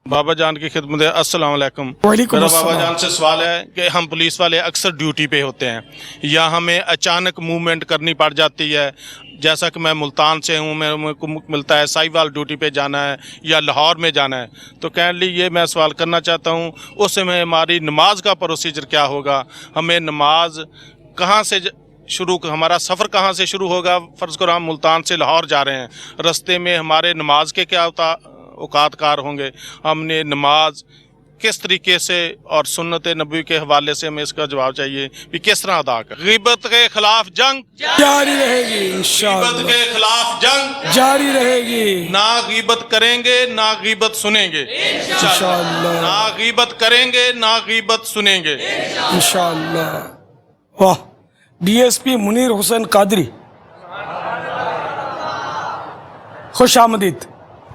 बाबा जान की खिदमत है। अस्सलाम वालेकुम। वालेकुम मेरा अस्सलाम। बाबा जान से सवाल है कि हम पुलिस वाले अक्सर ड्यूटी पे होते हैं या हमें अचानक मूवमेंट करनी पड़ जाती है। जैसा कि मैं मुल्तान से हूँ, मेरे को मिलता है साहिवाल ड्यूटी पे जाना है या लाहौर में जाना है, तो काइंडली ये मैं सवाल करना चाहता हूँ, उस समय हमारी नमाज का प्रोसीजर क्या होगा? हमें नमाज कहाँ से शुरू, हमारा सफ़र कहाँ से शुरू होगा? फ़र्ज़ करो हम मुल्तान से लाहौर जा रहे हैं, रस्ते में हमारे नमाज के क्या औकात कार होंगे? हमने नमाज किस तरीके से और सुन्नत नबी के हवाले से हमें इसका जवाब चाहिए कि किस तरह अदा कर। ग़ीबत के खिलाफ जंग जारी रहेगी ग़ीबत इंशाअल्लाह, के खिलाफ जंग जारी रहेगी ना ग़ीबत करेंगे ना ग़ीबत सुनेंगे इंशाअल्लाह, ना ग़ीबत करेंगे ना ग़ीबत सुनेंगे इंशाअल्लाह। वाह, डीएसपी मुनीर हुसैन कादरी, खुश आमदीद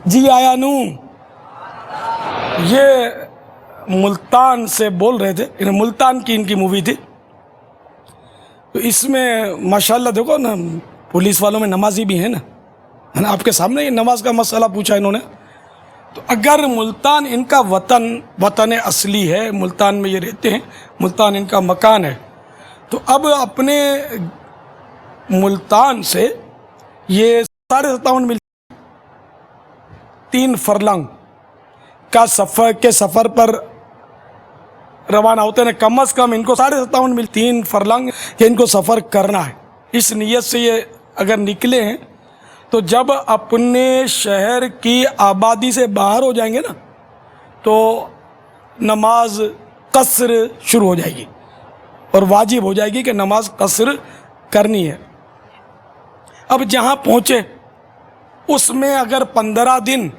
जी। आया नू, ये मुल्तान से बोल रहे थे, मुल्तान की इनकी मूवी थी। तो इसमें माशाल्लाह देखो ना, पुलिस वालों में नमाजी भी है ना, है ना। आपके सामने ये नमाज का मसला पूछा इन्होंने। तो अगर मुल्तान इनका वतन असली है, मुल्तान में ये रहते हैं, मुल्तान इनका मकान है, तो अब अपने मुल्तान से ये 57.5 मील 3 फरलंग का सफ़र पर रवाना होते हैं। कम से कम इनको 57.5 मील 3 फरलंग के इनको सफ़र करना है। इस नीयत से ये अगर निकले हैं तो जब अपने शहर की आबादी से बाहर हो जाएंगे ना, तो नमाज कसर शुरू हो जाएगी और वाजिब हो जाएगी कि नमाज कसर करनी है। अब जहाँ पहुँचे उसमें अगर 15 दिन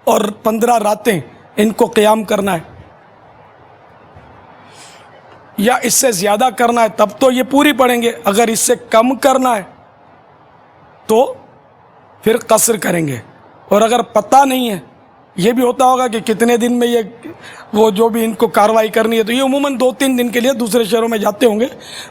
और 15 रातें इनको क़याम करना है या इससे ज़्यादा करना है, तब तो ये पूरी पढ़ेंगे। अगर इससे कम करना है तो फिर कसर करेंगे। और अगर पता नहीं है, ये भी होता होगा कि कितने दिन में ये वो जो भी इनको कार्रवाई करनी है, तो ये उमूमन 2-3 दिन के लिए दूसरे शहरों में जाते होंगे।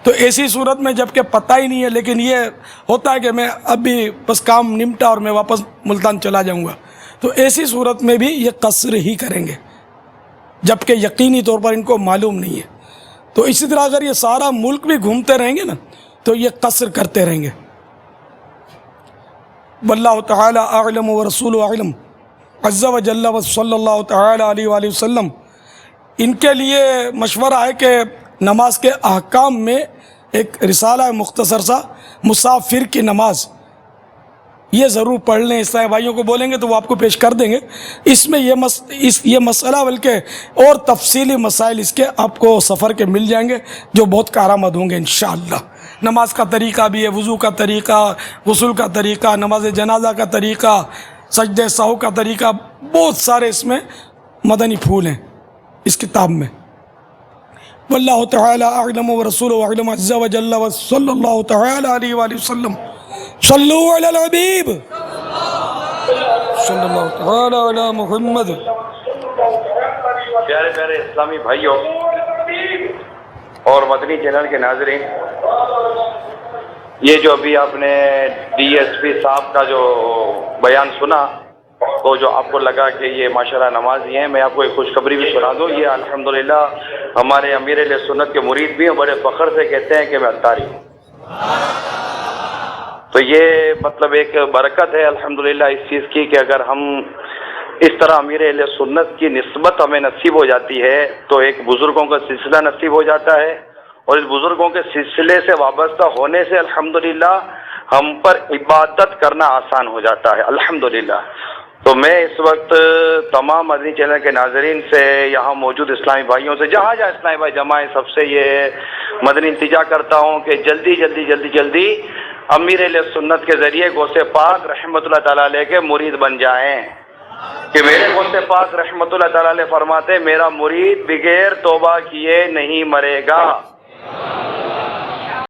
तो ऐसी सूरत में जबकि पता ही नहीं है, लेकिन ये होता है कि मैं अभी बस काम निपटा और मैं वापस मुल्तान चला जाऊंगा, तो ऐसी सूरत में भी ये कसर ही करेंगे, जबकि यकीनी तौर पर इनको मालूम नहीं है। तो इसी तरह अगर ये सारा मुल्क भी घूमते रहेंगे ना, तो ये कसर करते रहेंगे। वल्लाहु तआला अअलम व रसूलुहु अअलम अज़्ज़ा व जल्ला व सल्लल्लाहु तआला अलैहि व सल्लम। इनके लिए मशवरा है कि नमाज के अहकाम में एक रिसाला है मुख्तसर सा, मुसाफिर की नमाज, ये ज़रूर पढ़ लें। इस्लामी भाइयों को बोलेंगे तो वो आपको पेश कर देंगे। इसमें ये मसला बल्कि और तफसीली मसाइल इसके आपको सफ़र के मिल जाएंगे जो बहुत कारआमद होंगे इंशाअल्लाह। नमाज का तरीक़ा भी है, वज़ू का तरीक़ा, गुस्ल का तरीक़ा, नमाज जनाजा का तरीक़ा, सजदे सहू का तरीक़ा, बहुत सारे इसमें मदनी फूल हैं इस किताब में। वल्लाहु तआला अअलम व रसूलुहु अअलम अज़्ज़ा व जल्ला व सल्लल्लाहु तआला अलैहि व सल्लम। सल्लु अलल हबीब सल्लल्लाहु तआला अला मुहम्मद। प्यारे प्यारे इस्लामी भाइयों और मदनी चैनल के नाज़रीन, ये जो अभी आपने डीएसपी साहब का जो बयान सुना, तो जो आपको लगा कि ये माशाल्लाह नमाजी हैं, मैं आपको एक खुशखबरी भी सुना दूँ। ये अल्हम्दुलिल्लाह हमारे अमीर अहले सुन्नत के मुरीद भी हैं, बड़े फ़ख्र से कहते हैं कि मैं अत्तारी हूँ। तो ये मतलब एक बरकत है अल्हम्दुलिल्लाह इस चीज़ की कि अगर हम इस तरह अमीर अहले सुन्नत की निस्बत हमें नसीब हो जाती है, तो एक बुज़ुर्गों का सिलसिला नसीब हो जाता है, और इस बुज़ुर्गों के सिलसिले से वाबस्ता होने से अल्हम्दुलिल्लाह हम पर इबादत करना आसान हो जाता है अल्हम्दुलिल्लाह। तो मैं इस वक्त तमाम मदनी चैनल के नाज़रीन से, यहाँ मौजूद इस्लामी भाइयों से, जहाँ जहाँ इस्लामी भाई जमा है, सबसे ये मदनी इल्तिजा करता हूँ कि जल्दी जल्दी जल्दी जल्दी अमीर अहले सुन्नत के ज़रिए गौसे पाक रहमतुल्लाह तआला अलैह के मुरीद बन जाएं। कि मेरे गौसे पाक रहमतुल्लाह तआला अलैह फरमाते, मेरा मुरीद बगैर तौबा किए नहीं मरेगा।